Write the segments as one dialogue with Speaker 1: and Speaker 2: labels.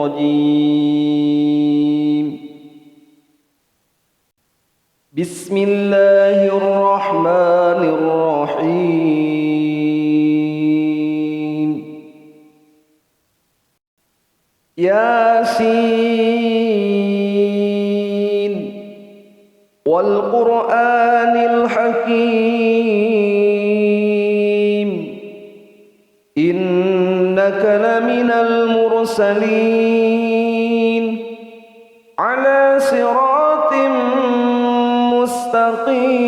Speaker 1: الرجيم. بسم الله الرحمن الرحيم. ياسين والقرآن الحكيم إنك لمن المرسلين على صراط مستقيم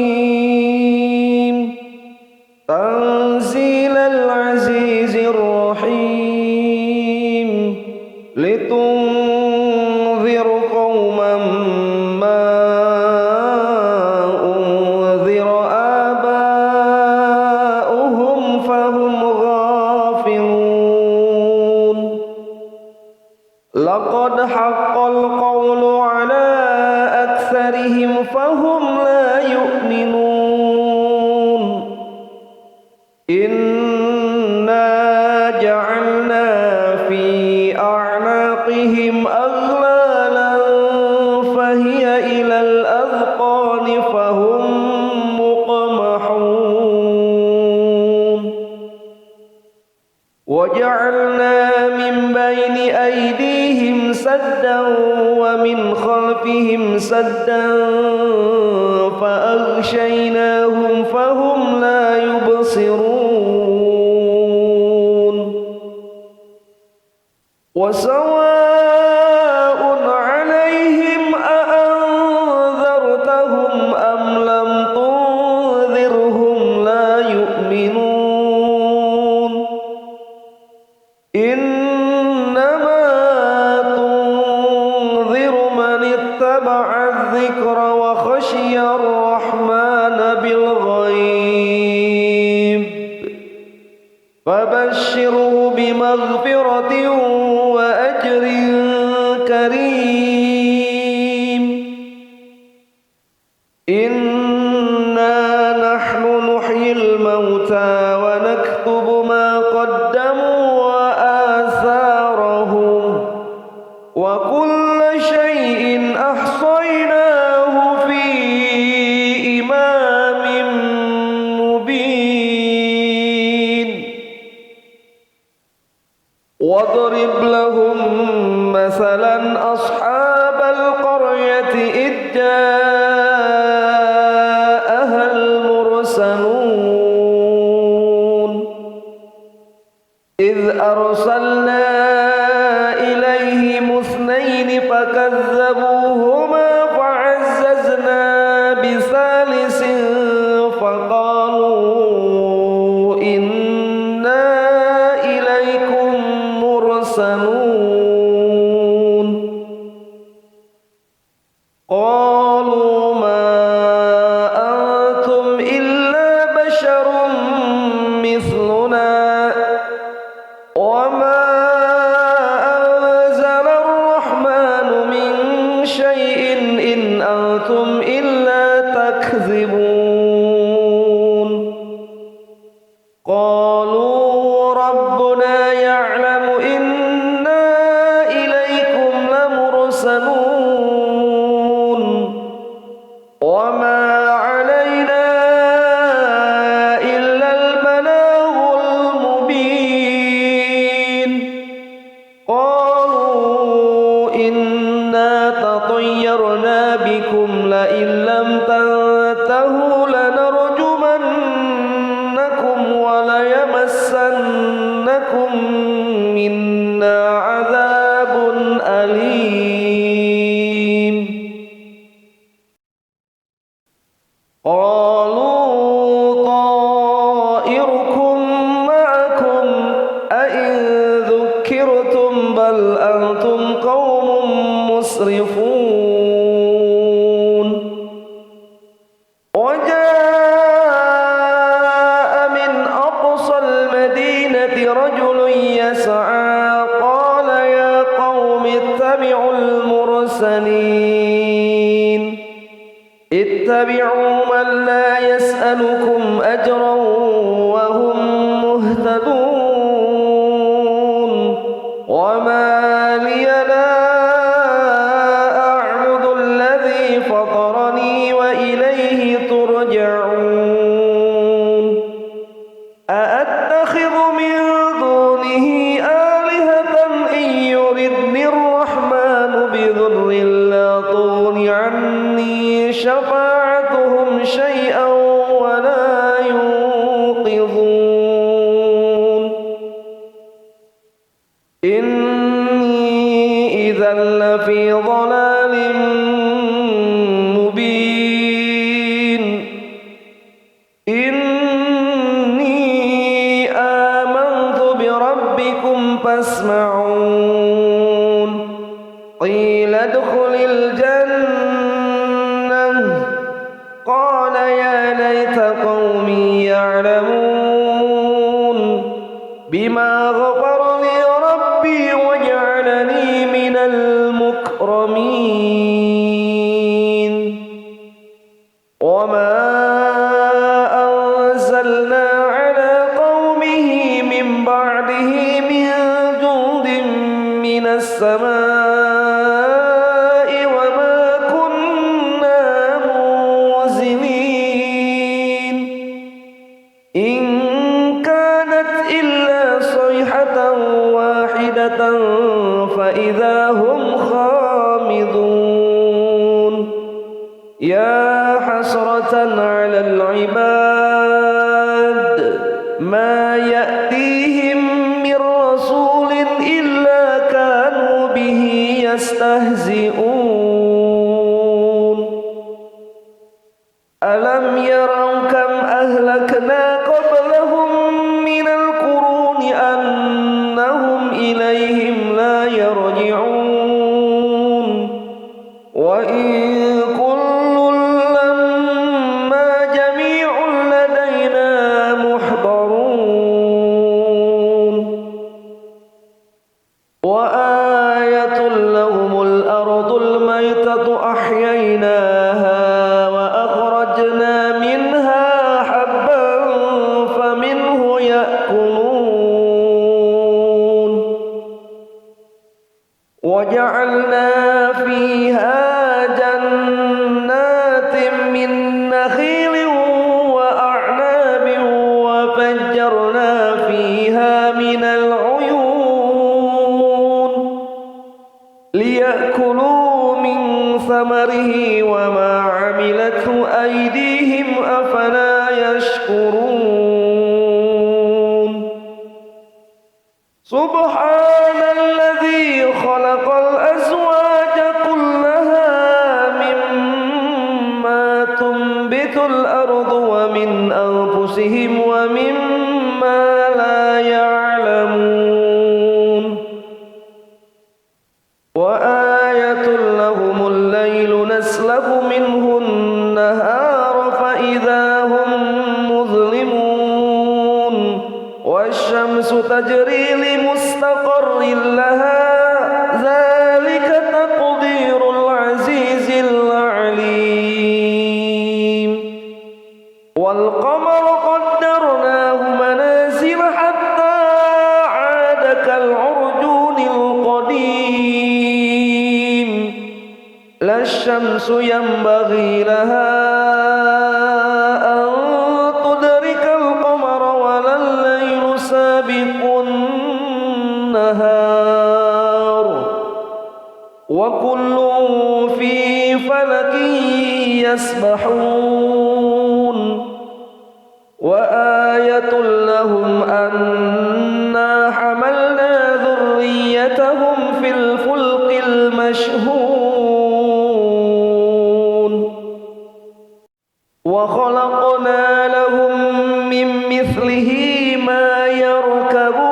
Speaker 1: تنزيل العزيز الرحيم لتنذر قوما ما أنذر آباؤهم فهم غافلون. لقد حق القول على أكثرهم فهم لا يؤمنون. إنا جعلنا في أعناقهم أغلالا فهي إلى الأذقان فهم مقمحون. وجعلنا من بين أيديهم سدا ومن خلفهم سدا فأغشيناهم فهم لا يبصرون. وسواء عليهم أأنذرتهم أم لم تنذرهم لا يؤمنون. إنما تنذر من اتبع الذكر وخشي الرحمن بالغيب فبشره بمغفرة وأجر كريم. إنا نحن نحيي الموتى ونكتب ما قدموا وآثارهم وكل شيء أحصيناه في إمام مبين. واضرب لهم مثلا أصحاب القرية إذ جاءها المرسلون إذ أرسلنا إليهم اثنين فكذبوهما فعززنا بثالث فقالوا إنا إليكم مرسلون. قالوا ما أنتم إلا بشر مثلنا وما أنزل الرحمن من شيء إن أنتم إلا تكذبون. قالوا ربنا يعلم إنا إليكم لمرسلون وما علينا إلا البلاغ المبين. قالوا إنا تطيرنا بكم لئن لم تنتهوا لنرجمنكم وليمسنكم منا عذاب أليم. قالوا طائركم معكم أئن ذكرتم بل أنتم قوم مسرفون. وجاء من أقصى المدينة رجل يسعى قال يا قوم اتبعوا المرسلين اتبعوا من لا يسألكم أجرا وهم مهتدون. وما لي إذا لفي ضلال مبين إني آمنت بربكم فاسمعون قيل ادخل الجنة قال يا ليت قومي يعلمون بما غفر لي ربي وجعلني من المكرمين وما أنزلنا على قومه من بعده من جند من السماء وما كنا منزلين إن كانت إلا صيحة واحدة فإذا هم خامدون يا حسرة على العباد ما يأتيهم من رسول إلا كانوا به يستهزئون ألم يروا كم أهلكنا قبلهم من القرون أنهم إليهم لا يرجعون وإن كل لما جميع لدينا محضرون وآية لهم الأرض الميتة أحييناها وأخرجنا منها حبا فمنه يأكلون وجعلنا فيها جنات من نخيل وأعناب وفجرنا فيها من العيون ليأكلوا من ثمره وما عملته أيديهم أفلا يشكرون سبحان الذي خلق الأزواج كلها مما تنبت الأرض ومن أنفسهم ومما لا يعلمون وآية لهم الليل نسلخ منه النهار فإذا هم مظلمون والشمس تجري لمستقر لها ذلك تقدير العزيز العليم والقمر قدرناه منازل حتى عاد كالعرجون القديم لا الشمس ينبغي لها أن تدرك القمر ولا الليل سابق النهار وكل في فلك يسبحون وآية لهم أنا حملنا ذريتهم في الفلك المشحون وخلقنا لهم من مثله ما يركبون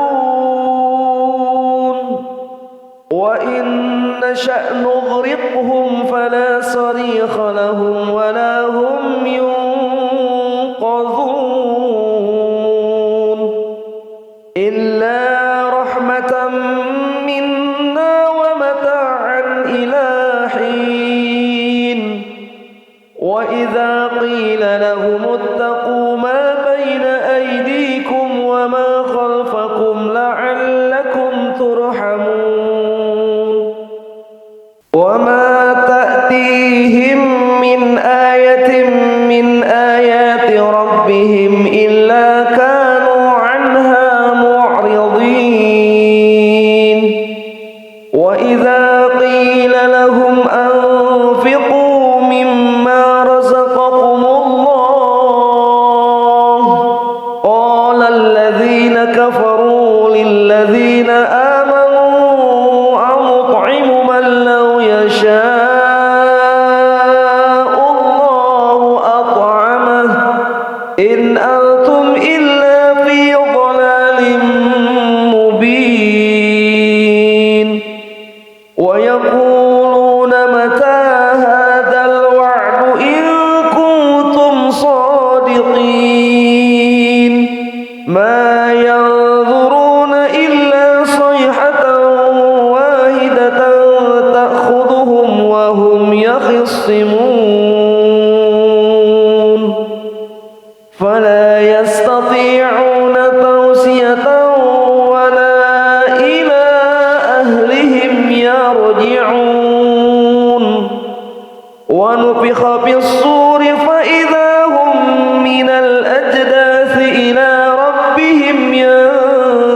Speaker 1: وإن نشأ نغرقهم فلا صريخ لهم ولا هم ينقذون إلا رحمة منا ومتاعا إلى حين وإذا قيل لهم اتقوا ما بين أيديكم وما خلفكم لعلكم ترحمون وما تأتيهم من آية من آيات ربهم إلا كانوا عنها معرضين وإذا قيل لهم أنفقوا مما رزقكم الله قال الذين كفروا للذين آمنوا أنطعم من ويقولون متى هذا الوعد إن كنتم صادقين ما ينظرون إلا صيحة واحدة تأخذهم وهم يخصمون فلا يستطيعون توصية ولا إلى أهلهم يرجعون ونفخ بالصور فإذا هم من الأجداث إلى ربهم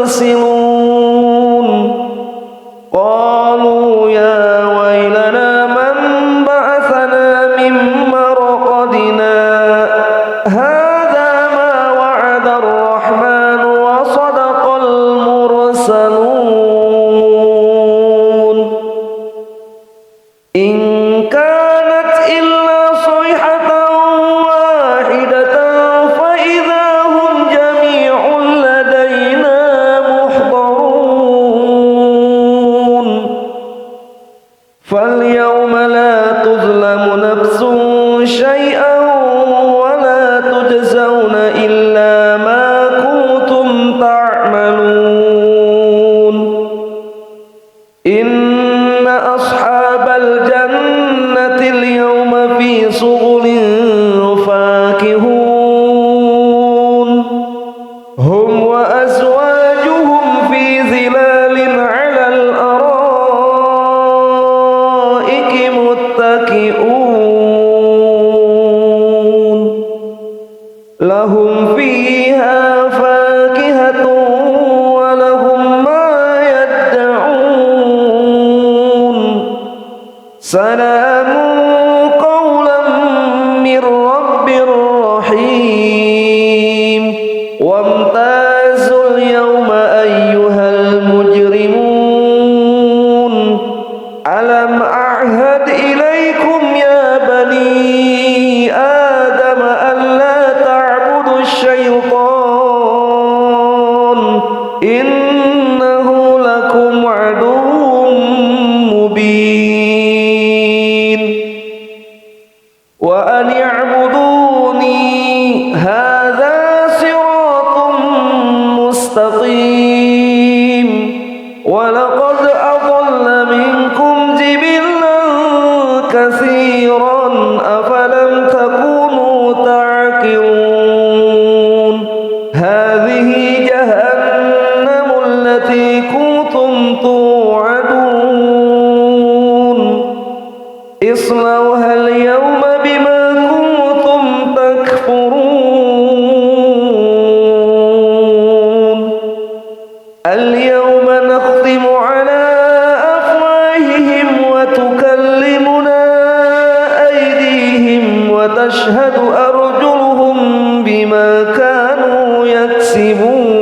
Speaker 1: ينسلون قالوا يا ويلنا من بعثنا من مرقدنا هذا ما وعد الرحمن وصدق المرسلون إن كانت إلا صيحة واحدة فإذا هم جميع لدينا محضرون فاليوم لا تظلم نفس شيئا ولا تجزون إلا ما كنتم تعملون إن أصحاب الجنة اليوم في شغل فاكهون هم وأزواجهم في ظلال على الأرائك متكئون لهم فيها فاكهة ولهم ما يدعون سلام قولا من رب رحيم وامتازوا اليوم أيها المجرمون ألم أعهد إليكم يا بني آدم ألا تعبدوا الشيطان إنه لكم عدو مبين وأن اعبدوني هذا صراط مستقيم ولقد أضل منكم جبلا كثيرا أفلم تكونوا تعقلون هذه جهنم التي كنتم توعدون اصلوها اليوم بما كنتم تكفرون اليوم نختم على أفواههم وتكلمنا أيديهم وتشهد أرجلهم بما كانوا يكسبون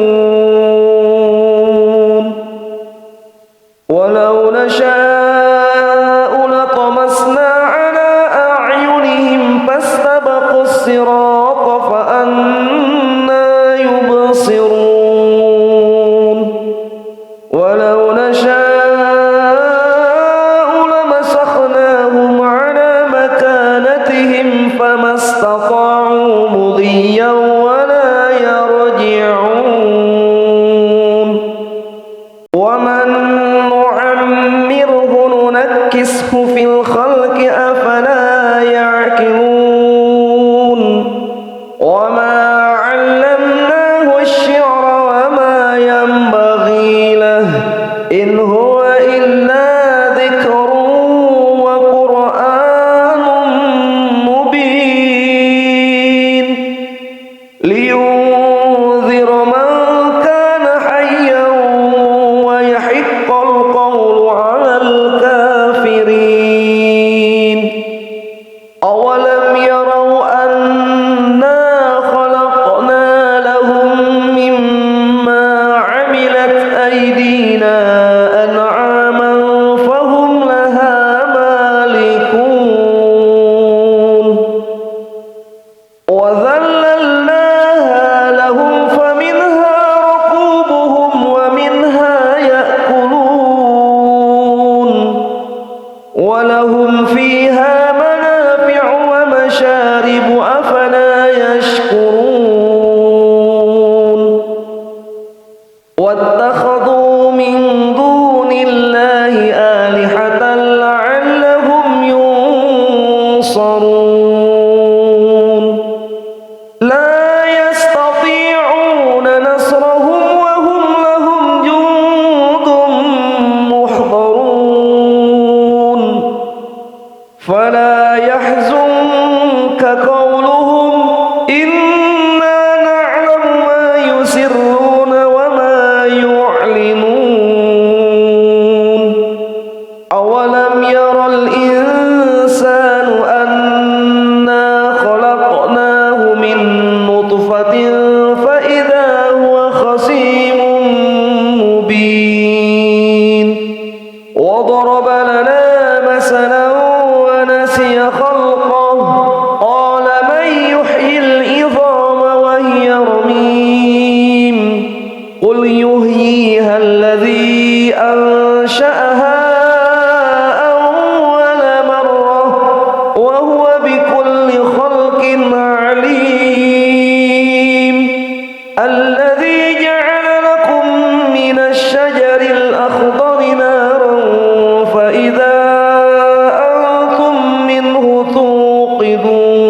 Speaker 1: ولو نشاء لطمسنا على أعينهم فاستبقوا الصراط فأنى يبصرون ولو نشاء لمسخناهم على مكانتهم فما استطاعوا مضيا ولا يرجعون ومن نعمره ننكسه في الخلق أفلا يعقلون وما علمناه الشعر وما ينبغي له إن هو إلا ذكر وقرآن مبين لينذر من كان حيا ويحق القول على الكافرين ولهم فيها منافع ومشارب أفلا يشكرون واتخذوا من دون الله آلهة لعلهم ينصرون لا يستطيعون نصرهم وهم لهم جند محضرون فلا يحزنك قولهم إنا نعلم ما يسرون وما يعلنون أولم ير الإنسان أنا خلقناه من نطفة فإذا هو خصيم مبين وضرب لنا مثلا ونسي خلقه قال من يحيي العظام وهي رميم قل يحييها الذي أنشأها أول مرة وهو بكل خلق عليم الذي جعل لكم من الشجر الأخضر نارا فإذا أنتم منه توقدون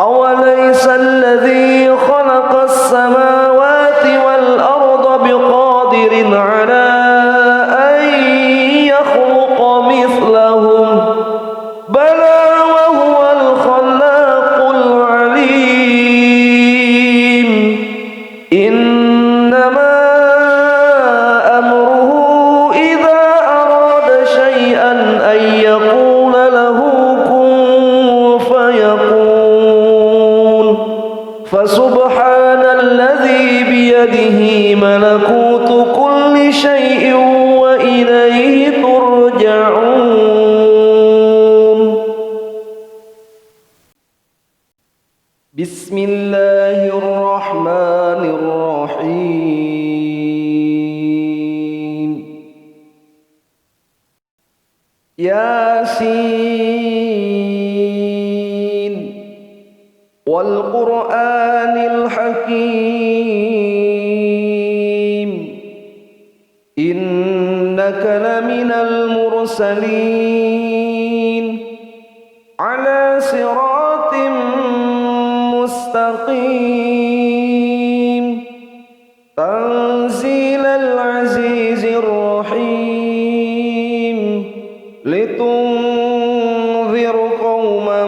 Speaker 1: أوليس الذي خلق السماوات والأرض بقادر على أن يخلق مثلهم بلى وهو الخلاق العليم إنما أمره إذا أراد شيئا أن يقول له كن فيكون فسبحان الذي بيده ملكوت كل شيء وإليه ترجعون بسم الله الرحمن الرحيم ياسين والقرآن الحكيم إنك لمن المرسلين على صراط مستقيم تنزيل العزيز الرحيم لتنذر قوما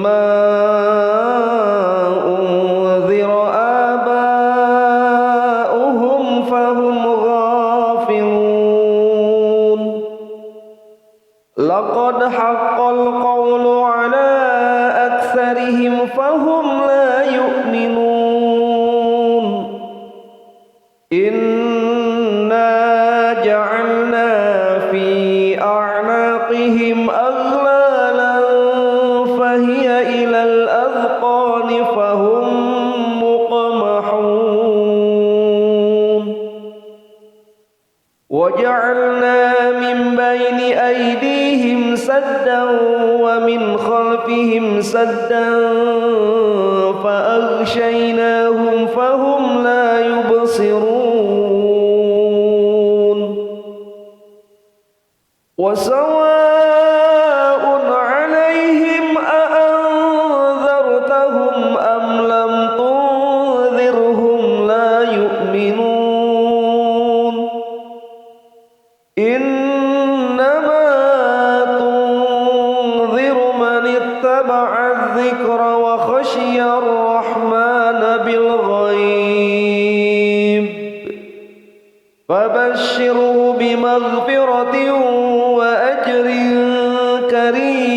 Speaker 1: ما أنذر آباؤهم فهم غافلون لقد حق القول على أكثرهم فهم لا يؤمنون إنا جعلنا في أعناقهم أغلالا فهي إلى الأذقان فهم مقمحون وجعلنا من بين أيديهم سدا ومن خلفهم سدا فأغشيناهم فهم لا يبصرون وسواء عليهم أأنذرتهم أم لم تنذرهم لا يؤمنون إنما تنذر من اتبع الذكر وخشي الرحمن بالغيب فبشره بمغفرة وأجر كريم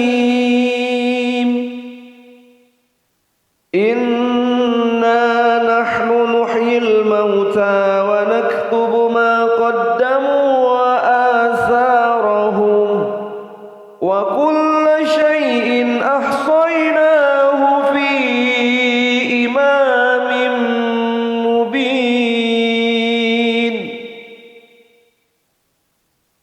Speaker 1: إنا نحن نحيي الموتى ونكتب ما قدموا وآثارهم وكل شيء أحصيناه في إمام مبين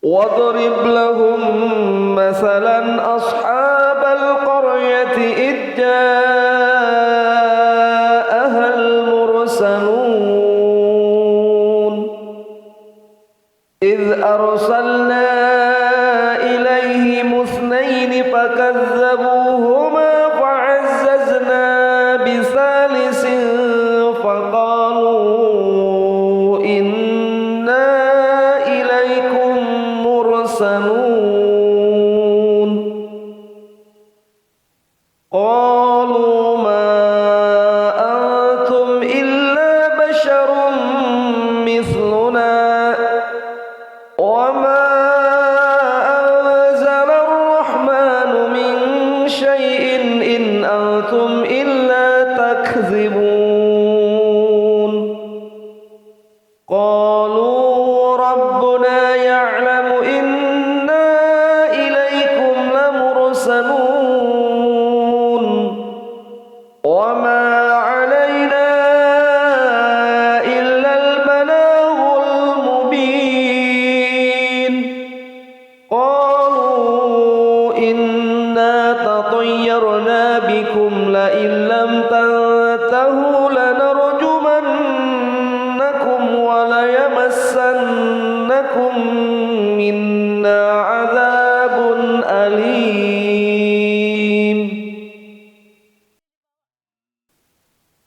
Speaker 1: واضرب قبلهم مثلا أصحاب القرية إذ جاءها المرسلون إذ أرسلنا إليهم اثنين فكذبوهما فعززنا بثالث فقالوا إنا إليكم مرسلون قالوا ما أنتم إلا بشر مثلنا وما أنزل الرحمن من شيء إن أنتم إلا تكذبون قالوا ربنا يعلم إنا إليكم لمرسلون وما علينا إلا البلاغ المبين قالوا إنا تطيرنا بكم لئن لم تنتهوا لنرجمنكم وليمسنكم منا عذاب أليم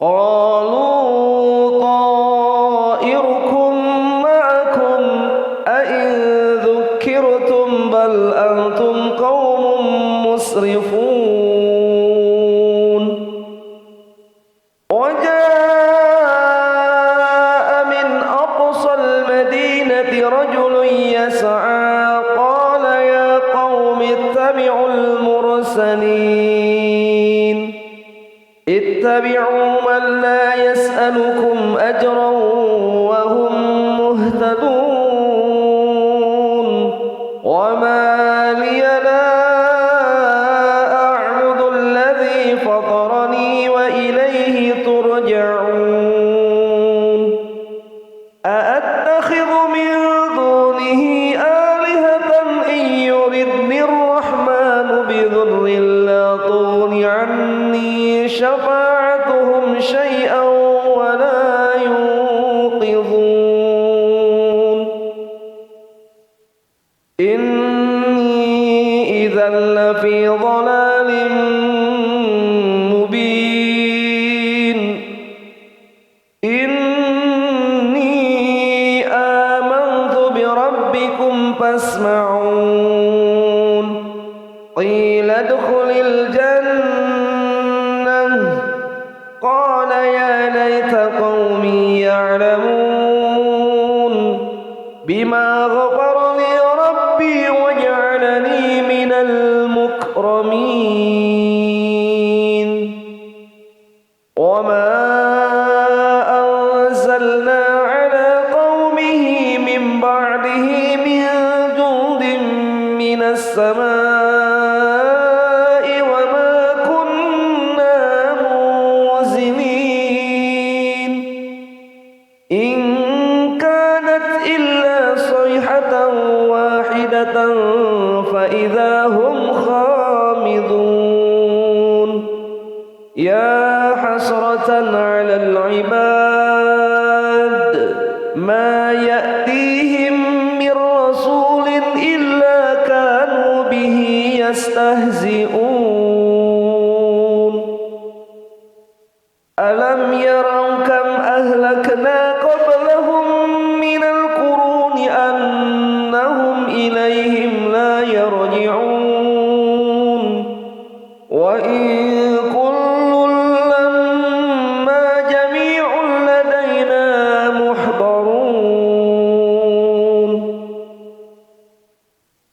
Speaker 1: قالوا طائركم معكم أئن ذكرتم بل أنتم قوم مسرفون وجاء من أقصى المدينة رجل يسعى قال يا قوم اتبعوا المرسلين اتبعوا من لا يسألكم أجرا وهم مهتدون وما لي لا أعبد الذي فطرني وإليه ترجعون أأتخذ من دونه آلهة إن يردني الرحمن بضر لا تغن عني شفاعتهم شيئا ولا ينقذون إني إذا لفي ضلال مبين إني آمنت بربكم فاسمعون قيل ادخل الجنة قال يا ليت قومي يعلمون بما غفر لي ربي وجعلني من المكرمين وما أنزلنا على قومه من بعده من جند من السماء وما كنا منزلين إن كانت إلا صيحة واحدة فإذا هم خامدون يا حسرة على العباد ما يأتيهم من رسول إلا كانوا به يستهزئون ألم يروا كم أهلكنا قبلهم من القرون أنهم إليهم لا يرجعون وإن كل لما جميع لدينا محضرون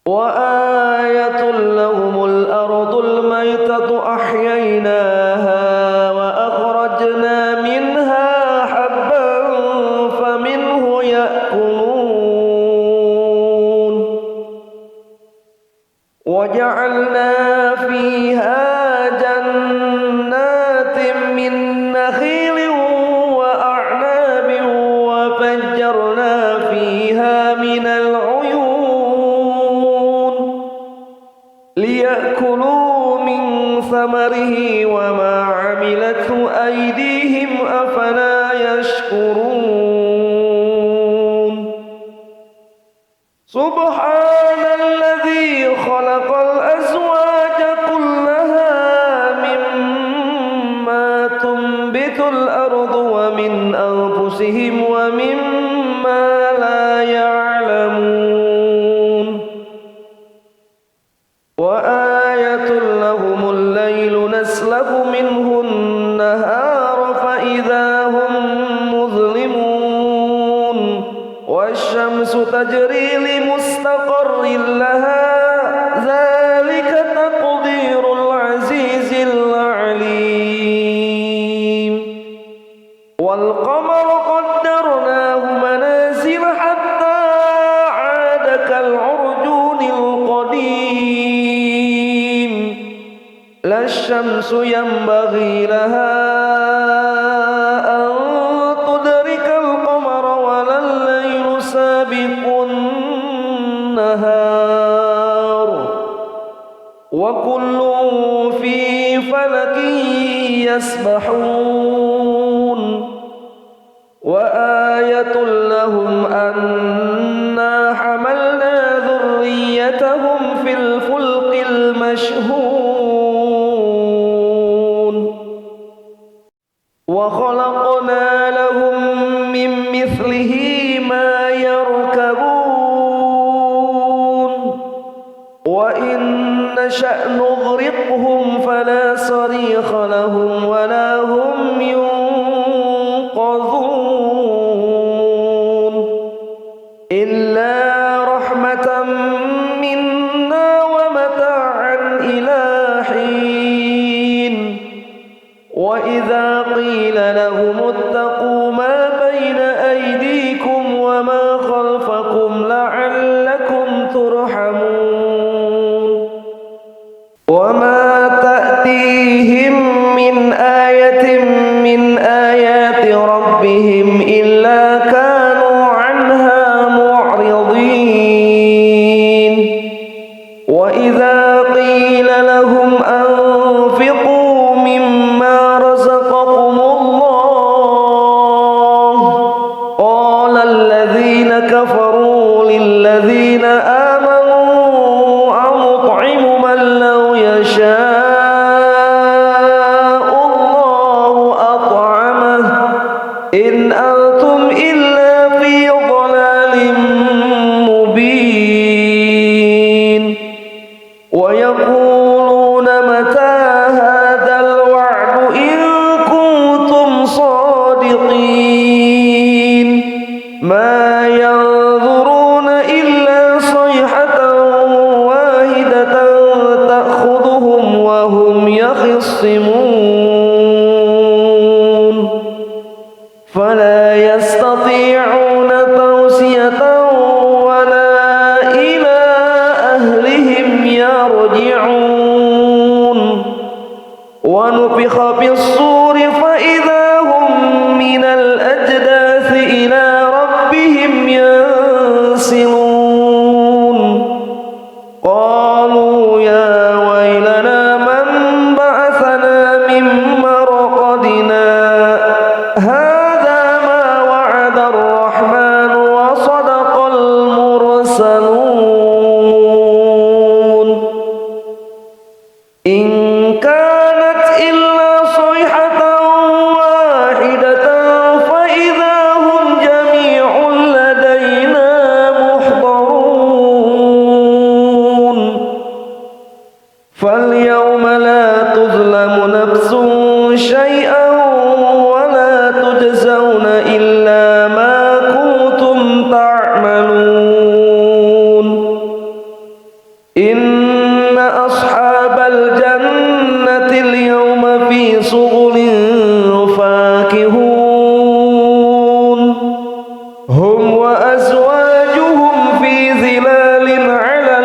Speaker 1: وآية لهم الأرض الميتة أحييناها وأخرجنا منها حبا فمنه يأكلون وجعلنا فيها جنات من نخيل وأعناب وفجرنا فيها من العيون ليأكلوا من ثمره وما عملته أيديهم أفلا يشكرون سبحان الذي خلق الأزواج كلها مما تنبت الأرض ومن أنفسهم ومما لا يعلمون وآية لهم الليل نسلخ منه النهار فإذا هم مظلمون والشمس تجري لمستقر لها ذلك تقدير العزيز العليم والقمر قدرناه منازل حتى عاد كالعرجون القديم لا الشمس ينبغي لها أن تدرك القمر ولا الليل سابق النهار وكل في فلك يسبحون وآية لهم أنا حملنا ذريتهم في الفلك المشحون وخلقنا لهم من مثله ما يركبون وإن نشأ نغرقهم فلا صريخ لهم ولا هم ينقذون إلا رحمة منا ومتاعا إلى حين وإذا قيل لهم اتقوا ما بين أيديكم وما خلفكم لعلكم ترحمون وما تأتيهم من آية من آيات ربهم إلا كانوا عنها معرضين وإذا قيل لهم أنفقوا مما رزقكم الله قال الذين كفروا للذين آمنوا أنطعم من لو يشاء الله أطعمه إن أنتم إلا في ضلال مبين ويقولون متى هذا الوعد إن كنتم صادقين ما ينظرون إلا صيحة واحدة تأخذهم وهم يخصمون فلا يستطيعون توصية ولا إلى أهلهم يرجعون ونفخ بالصور فإذا هم من الأجداث إلى ربهم ينسلون قالوا يا ويلنا من بعثنا من مرقدنا هذا ما وعد الرحمن وصدق المرسلون إن كانت إلا صيحة واحدة فإذا هم جميع لدينا محضرون فاليوم لا تظلم نفس شيئا ولا تجزون إلا ما كنتم تعملون إن أصحاب الجنة اليوم في صغل فاكهون هم وأزواجهم في ظلال على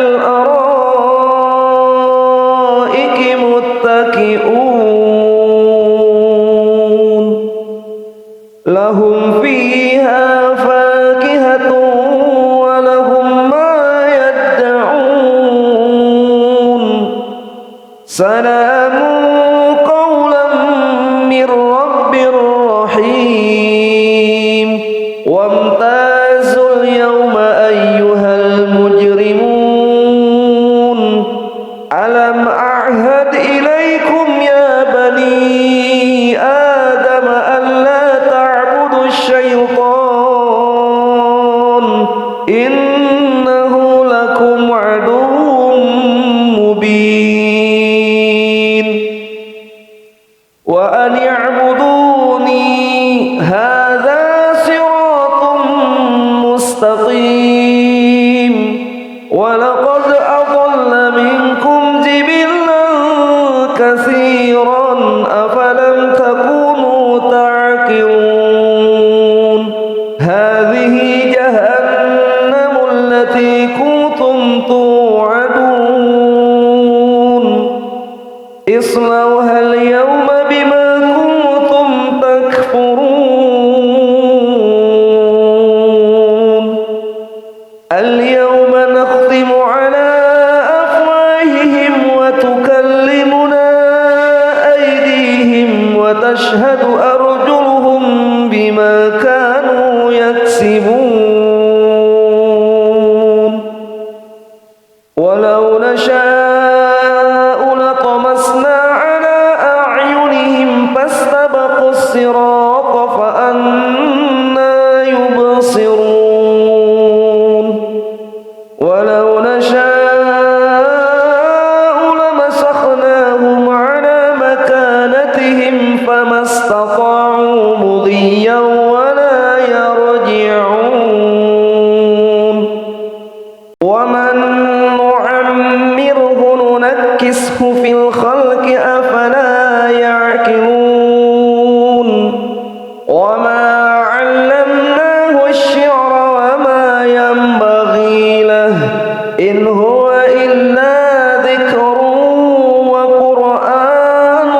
Speaker 1: الأرائك متكئون لهم فيها فاكهة ولهم ما يدعون سلام قولا من رب رحيم وامتازوا اليوم أيها المجرمون ألم أعهد إليكم يا بني آدم ألا تعبدوا الشيطان إنه لكم عدو مبين وأن اعبدوني هذا صراط مستقيم ولقد أضل منكم جبلا كثيرا أفلم تكونوا تعقلون هذه جهنم التي كنتم توعدون اصلوها اليوم بما كنتم تكفرون اليوم نختم على أفواههم وتكلمنا أيديهم وتشهد أرجلهم بما كانوا يكسبون ولو نشاء لطمسنا على أعينهم فاستبقوا الصراط فأنى يبصرون ولو نشاء لمسخناهم على مكانتهم فما استطاعوا مضيا ولا يرجعون ومن نعمره ننكسه في الخلق أفلا يعقلون وما علمناه الشعر وما ينبغي له إن هو إلا ذكر وقرآن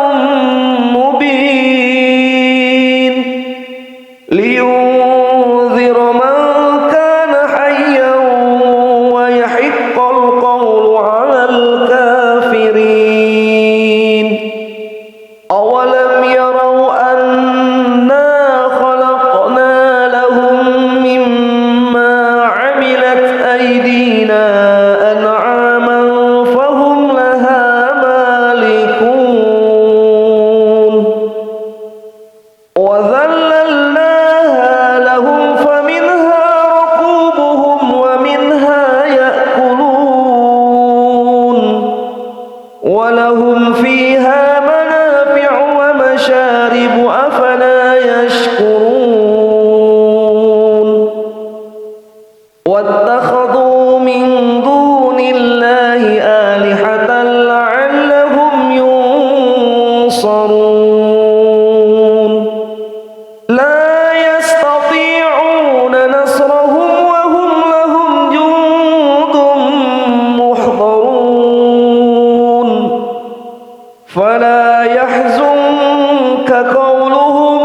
Speaker 1: مبين لينذر من كان حيا ويحق القول على الكافرين أولم يروا أنا خلقنا لهم مما عملت أيدينا أنعاما فهم لها مالكون وذللناها لهم فمنها ركوبهم ومنها يأكلون ولهم فيها منافع ومشارب أفلا يشكرون واتخذوا من دون الله آلهة لعلهم ينصرون لا يستطيعون نصرهم وهم لهم جند محضرون فلا يحزنك قولهم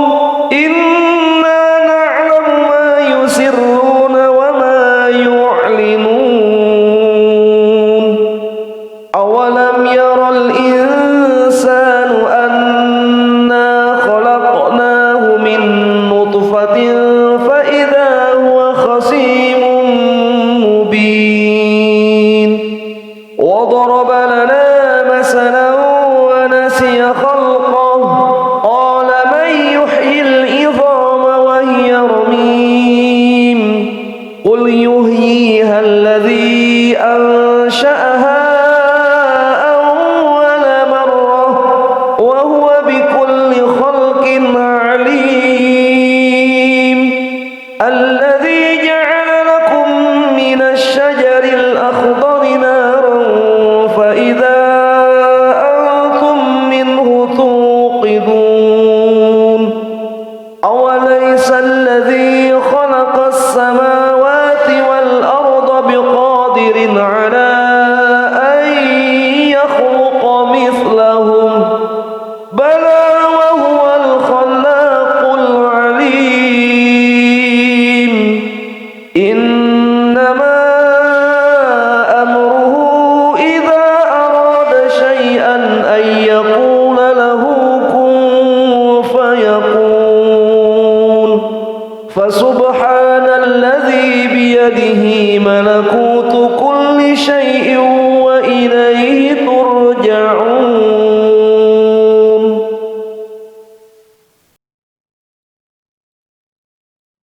Speaker 1: إنا نعلم ما يسرون وما يعلنون أولم ير الإنسان أنا خلقناه من نطفة فإذا هو خصيم مبين وضرب لنا مثلا ونسي خلقه قال من يحيي العظام وهي رميم قل يحييها الذي أنشأها أول مرة وهو بكل خلق عليم الذي جعل لكم من الشجر الأخضر نارا فإذا أنتم منه توقدون أوليس الذي خلق السماوات والأرض بقادر على فسبحان الذي بيده ملكوت كل شيء